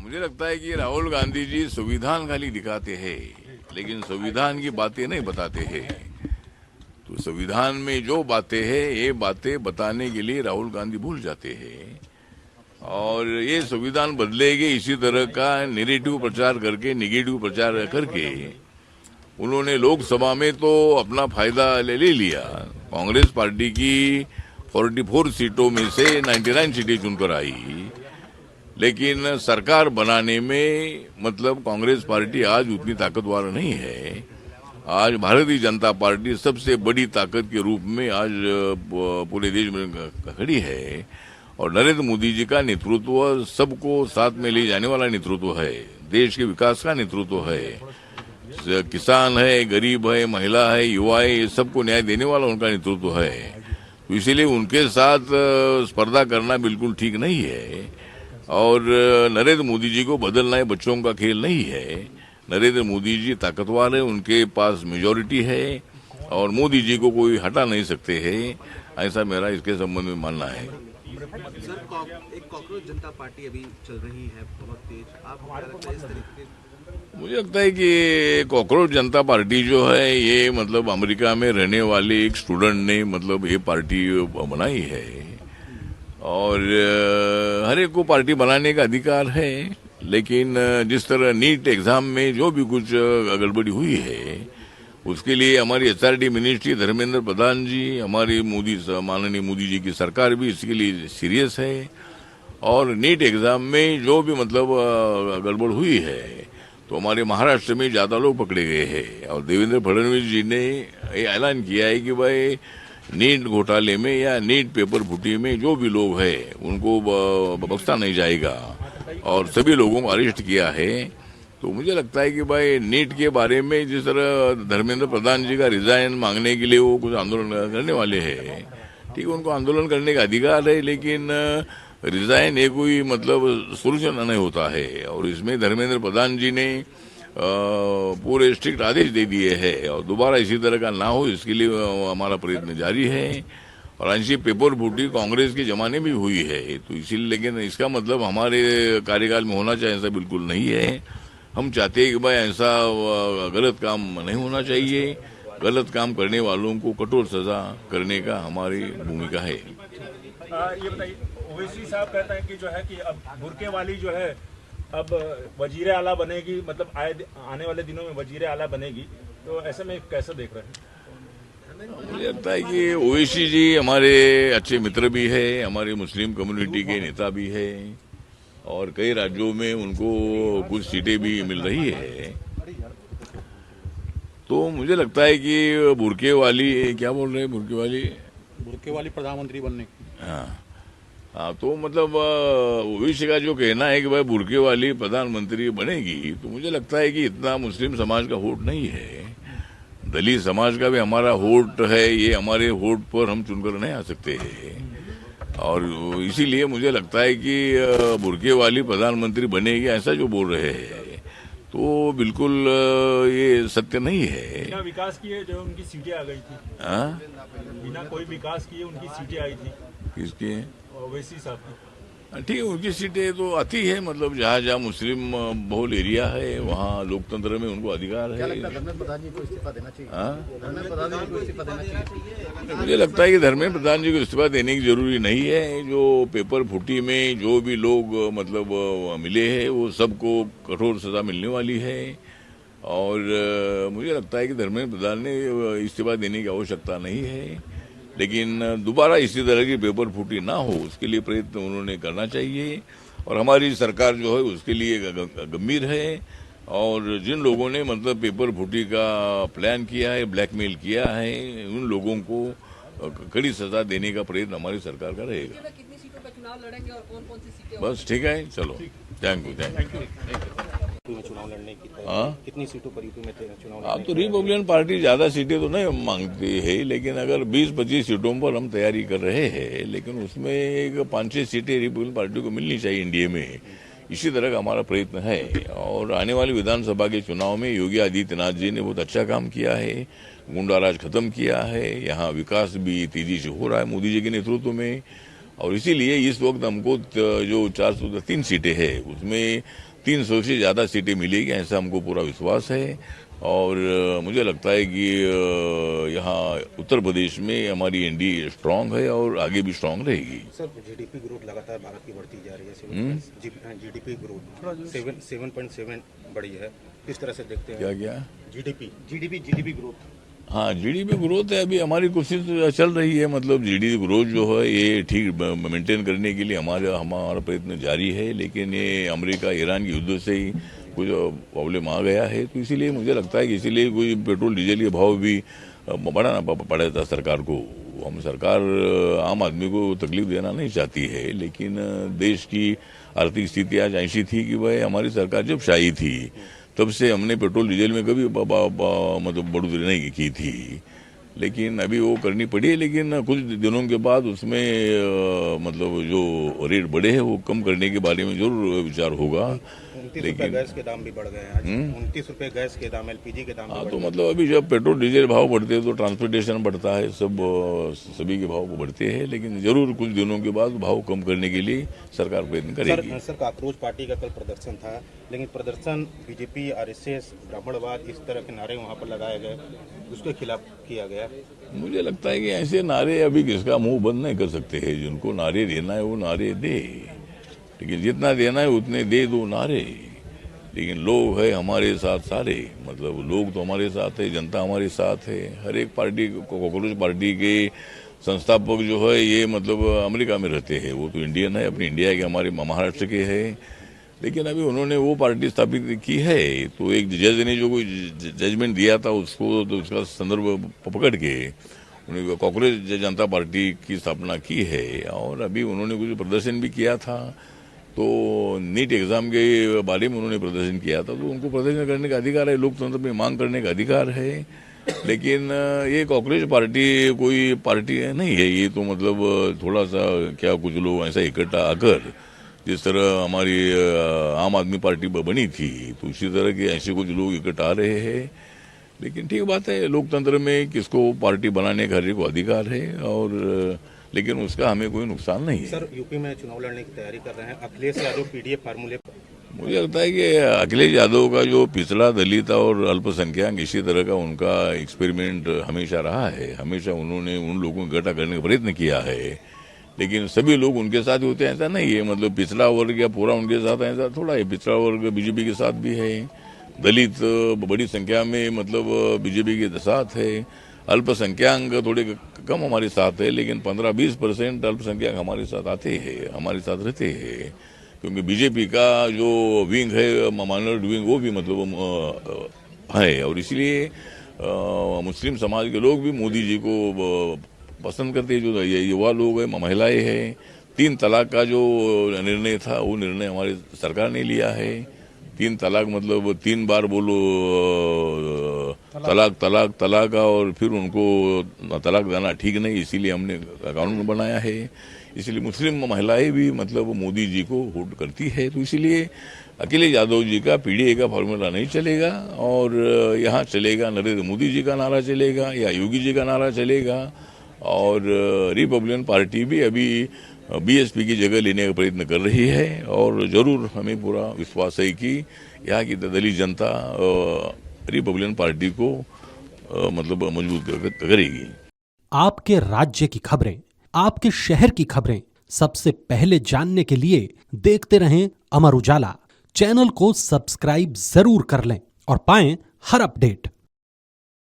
मुझे लगता है कि राहुल गांधी जी संविधान खाली दिखाते हैं, लेकिन संविधान की बातें नहीं बताते हैं। तो संविधान में जो बातें हैं, ये बातें बताने के लिए राहुल गांधी भूल जाते हैं। और ये संविधान बदलेगी इसी तरह का नेगेटिव प्रचार करके, नेगेटिव प्रचार करके उन्होंने लोकसभा में तो अपना फायदा ले लिया। कांग्रेस पार्टी की 44 सीटों में से 99 सीटें चुनकर आई, लेकिन सरकार बनाने में मतलब कांग्रेस पार्टी आज उतनी ताकतवर नहीं है। आज भारतीय जनता पार्टी सबसे बड़ी ताकत के रूप में आज पूरे देश में खड़ी है। और नरेंद्र मोदी जी का नेतृत्व सबको साथ में ले जाने वाला नेतृत्व है, देश के विकास का नेतृत्व है। किसान है, गरीब है, महिला है, युवा है, ये सबको न्याय देने वाला उनका नेतृत्व है। तो इसीलिए उनके साथ स्पर्धा करना बिल्कुल ठीक नहीं है। और नरेंद्र मोदी जी को बदलना है बच्चों का खेल नहीं है। नरेंद्र मोदी जी ताकतवर है, उनके पास मेजॉरिटी है और मोदी जी को कोई हटा नहीं सकते हैं, ऐसा मेरा इसके संबंध में मानना है। सर, एक कॉकरोच जनता पार्टी अभी चल रही है बहुत तेज, आप क्या लगता है इस तरीके? मुझे लगता है कि कॉकरोच जनता पार्टी जो है ये मतलब अमेरिका में रहने वाले एक स्टूडेंट ने मतलब ये पार्टी बनाई है। और हर एक को पार्टी बनाने का अधिकार है, लेकिन जिस तरह नीट एग्जाम में जो भी कुछ गड़बड़ी हुई है उसके लिए हमारी एचआरडी मिनिस्ट्री धर्मेंद्र प्रधान जी, हमारी माननीय मोदी जी की सरकार भी इसके लिए सीरियस है। और नीट एग्जाम में जो भी मतलब गड़बड़ हुई है तो हमारे महाराष्ट्र में ज्यादा लोग पकड़े गए हैं। और देवेंद्र फडणवीस जी ने ये ऐलान किया है कि भाई नीट घोटाले में या नीट पेपर फुटी में जो भी लोग हैं उनको बख्शा नहीं जाएगा और सभी लोगों को अरेस्ट किया है। तो मुझे लगता है कि भाई नीट के बारे में जिस तरह धर्मेंद्र प्रधान जी का रिजाइन मांगने के लिए वो कुछ आंदोलन करने वाले हैं, ठीक है, उनको आंदोलन करने का अधिकार है, लेकिन रिजाइन ये कोई मतलब सोल्यूशन नहीं होता है। और इसमें धर्मेंद्र प्रधान जी ने पूरे स्ट्रिक्ट आदेश दे दिए हैं और दोबारा इसी तरह का ना हो इसके लिए हमारा प्रयत्न जारी है। और ऐसी पेपर फूटी कांग्रेस के जमाने में हुई है, तो इसीलिए, लेकिन इसका मतलब हमारे कार्यकाल में होना चाहिए ऐसा बिल्कुल नहीं है। हम चाहते हैं कि भाई ऐसा गलत काम नहीं होना चाहिए। गलत काम करने वालों को कठोर सजा करने का हमारी भूमिका है। ये बताइए, ओवैसी साहब कहते हैं कि जो है कि अब बुरके वाली जो है अब वजीर आला बनेगी, मतलब आने वाले दिनों में वजीर आला बनेगी, तो ऐसे में कैसे देख रहे हैं? मुझे लगता है कि ओवैसी जी हमारे अच्छे मित्र भी है, हमारे मुस्लिम कम्युनिटी के नेता भी है और कई राज्यों में उनको कुछ सीटें भी मिल रही है। तो मुझे लगता है कि बुरके वाली, क्या बोल रहे हैं, बुरके वाली प्रधानमंत्री बनने की। हाँ, तो मतलब ओवैसी का जो कहना है कि भाई बुरके वाली प्रधानमंत्री बनेगी, तो मुझे लगता है कि इतना मुस्लिम समाज का वोट नहीं है। दलित समाज का भी हमारा वोट है, ये हमारे वोट पर हम चुनकर नहीं आ सकते हैं। और इसीलिए मुझे लगता है कि बुरके वाली प्रधानमंत्री बनेगी ऐसा जो बोल रहे हैं तो बिल्कुल ये सत्य नहीं है। बिना विकास किए जो उनकी सीटें आ गई थी, बिना कोई विकास किए उनकी सीटें आई थी। किसकी? ओवैसी साहब की। ठीक है, उनकी सीटें तो आती है, मतलब जहाँ जहाँ मुस्लिम बहुल एरिया है वहाँ लोकतंत्र में उनको अधिकार है। धर्मेंद्र प्रधान जी को इस्तीफा देना चाहिए। धर्मेंद्र प्रधान जी को इस्तीफा देना चाहिए। मुझे लगता है कि धर्मेंद्र प्रधान जी को इस्तीफा देने की जरूरी नहीं है। जो पेपर फुटी में जो भी लोग मतलब मिले हैं वो सबको कठोर सजा मिलने वाली है। और मुझे लगता है कि धर्मेंद्र प्रधान ने इस्तीफा देने की आवश्यकता नहीं है, लेकिन दोबारा इसी तरह की पेपर फूटी ना हो उसके लिए प्रयत्न उन्होंने करना चाहिए। और हमारी सरकार जो है उसके लिए गंभीर है। और जिन लोगों ने मतलब पेपर फूटी का प्लान किया है, ब्लैकमेल किया है, उन लोगों को कड़ी सजा देने का प्रयत्न हमारी सरकार का रहेगा। कितनी सीटों पर चुनाव लड़ेंगे और कौन कौन सी सीटें? बस ठीक है, चलो, थैंक यू। चुनाव लड़ने की कितनी सीटों पर यूपी में चुनाव? अब तो रिपब्लिकन पार्टी ज्यादा सीटें तो नहीं मांगती है, लेकिन अगर 20-25 सीटों पर हम तैयारी कर रहे हैं, लेकिन उसमें एक 5-6 सीटें रिपब्लिकन पार्टी को मिलनी चाहिए इंडिया में, इसी तरह का हमारा प्रयत्न है। और आने वाली विधानसभा के चुनाव में योगी आदित्यनाथ जी ने बहुत अच्छा काम किया है, गुंडाराज खत्म किया है, यहाँ विकास भी तेजी से हो रहा है मोदी जी के नेतृत्व में। और इसीलिए इस वक्त हमको जो 403 सीटें हैं उसमें 300 से ज़्यादा सीटें मिलेगी, ऐसा हमको पूरा विश्वास है। और मुझे लगता है कि यहाँ उत्तर प्रदेश में हमारी एनडीए स्ट्रांग है और आगे भी स्ट्रांग रहेगी। सर जीडीपी ग्रोथ लगातार भारत की बढ़ती जा रही है। जीडीपी ग्रोथ 7.7 बढ़ी है, किस तरह से देखते हैं? क्या क्या जीडीपी ग्रोथ? हाँ, जीडीपी ग्रोथ है, अभी हमारी कोशिश चल रही है, मतलब जीडीपी ग्रोथ जो है ये ठीक मेंटेन करने के लिए हमारा प्रयत्न जारी है। लेकिन ये अमेरिका ईरान के युद्ध से ही कुछ प्रॉब्लम आ गया है, तो इसीलिए मुझे लगता है कि इसीलिए कोई पेट्रोल डीजल के भाव भी बढ़ाना पड़ा था सरकार को। हम सरकार आम आदमी को तकलीफ देना नहीं चाहती है, लेकिन देश की आर्थिक स्थिति आज ऐसी थी कि वह हमारी सरकार जब शाही थी तब से हमने पेट्रोल डीजल में कभी मतलब बढ़ोतरी नहीं की थी, लेकिन अभी वो करनी पड़ी है। लेकिन कुछ दिनों के बाद उसमें मतलब जो रेट बढ़े हैं वो कम करने के बारे में जरूर विचार होगा। 29 रुपए गैस के दाम भी बढ़ गए हैं आज। 29 रुपए गैस के दाम, एलपीजी के दाम। हाँ, तो मतलब अभी जब पेट्रोल डीजल भाव बढ़ते हैं तो ट्रांसपोर्टेशन बढ़ता है, सभी के भाव बढ़ते हैं। लेकिन जरूर कुछ दिनों के बाद भाव कम करने के लिए सरकार प्रयत्न करेगी। सर काकरोच पार्टी का कल प्रदर्शन था, लेकिन प्रदर्शन बीजेपी, आरएसएस, ब्राह्मणवाद इस तरह के नारे वहाँ पर लगाए गए, उसके खिलाफ किया गया। मुझे लगता है कि ऐसे नारे अभी किसका मुंह बंद नहीं कर सकते हैं। जिनको नारे देना है वो नारे दे, लेकिन जितना देना है उतने दे दो नारे। लेकिन लोग है हमारे साथ सारे, मतलब लोग तो हमारे साथ है, जनता हमारे साथ है। हर एक पार्टी, कांग्रेस पार्टी के संस्थापक जो है ये मतलब अमेरिका में रहते हैं, वो तो इंडियन है, अपनी इंडिया के हमारे महाराष्ट्र के हैं। लेकिन अभी उन्होंने वो पार्टी स्थापित की है, तो एक जज ने जो कोई जजमेंट दिया था उसको, तो उसका संदर्भ पकड़ के उन्होंने कांग्रेस जनता पार्टी की स्थापना की है। और अभी उन्होंने कुछ प्रदर्शन भी किया था, तो नीट एग्जाम के बारे में उन्होंने प्रदर्शन किया था, तो उनको प्रदर्शन करने का अधिकार है, लोकतंत्र में मांग करने का अधिकार है। लेकिन ये कांग्रेस पार्टी कोई पार्टी नहीं है, ये तो मतलब थोड़ा सा क्या कुछ लोग ऐसा इकट्ठा आकर, जिस तरह हमारी आम आदमी पार्टी बनी थी, तो उसी तरह के ऐसे कुछ लोग इकट्ठा आ रहे हैं। लेकिन ठीक बात है, लोकतंत्र में किसको पार्टी बनाने का हर एक को अधिकार है, और लेकिन उसका हमें कोई नुकसान नहीं है। सर यूपी में चुनाव लड़ने की तैयारी कर रहे हैं, अखिलेश यादव पीडीएफ फार्मूले पर। मुझे लगता है कि अखिलेश यादव का जो पिछड़ा दलित और अल्पसंख्यक इसी तरह का उनका एक्सपेरिमेंट हमेशा रहा है। हमेशा उन्होंने उन लोगों को इकट्ठा करने का प्रयत्न किया है, लेकिन सभी लोग उनके साथ होते हैं ऐसा नहीं है। मतलब पिछड़ा वर्ग या पूरा उनके साथ ऐसा थोड़ा है, पिछड़ा वर्ग बीजेपी के साथ भी है, दलित बड़ी संख्या में मतलब बीजेपी के साथ है, अल्पसंख्यक थोड़े कम हमारे साथ है, लेकिन 15-20% अल्पसंख्यक हमारे साथ आते हैं, हमारे साथ रहते हैं। क्योंकि बीजेपी का जो विंग है माइनॉरिटी विंग, वो भी मतलब है, और इसलिए मुस्लिम समाज के लोग भी मोदी जी को पसंद करते हैं। जो युवा लोग हैं, महिलाएं हैं, 3 तलाक का जो निर्णय था वो निर्णय हमारी सरकार ने लिया है। 3 तलाक मतलब 3 बार बोलो तलाक तलाक तलाक, और फिर उनको तलाक देना ठीक नहीं, इसीलिए हमने कानून बनाया है। इसलिए मुस्लिम महिलाएं भी मतलब मोदी जी को वोट करती है, तो इसीलिए अखिलेश यादव जी का पीडीए का फॉर्मूला नहीं चलेगा, और यहाँ चलेगा नरेंद्र मोदी जी का नारा चलेगा या योगी जी का नारा चलेगा। और रिपब्लिकन पार्टी भी अभी बीएसपी की जगह लेने का प्रयत्न कर रही है, और जरूर हमें पूरा विश्वास है कि यहाँ की दलित जनता रिपब्लिकन पार्टी को मतलब मजबूत करेगी। आपके राज्य की खबरें, आपके शहर की खबरें सबसे पहले जानने के लिए देखते रहें अमर उजाला। चैनल को सब्सक्राइब जरूर कर लें और पाएं हर अपडेट।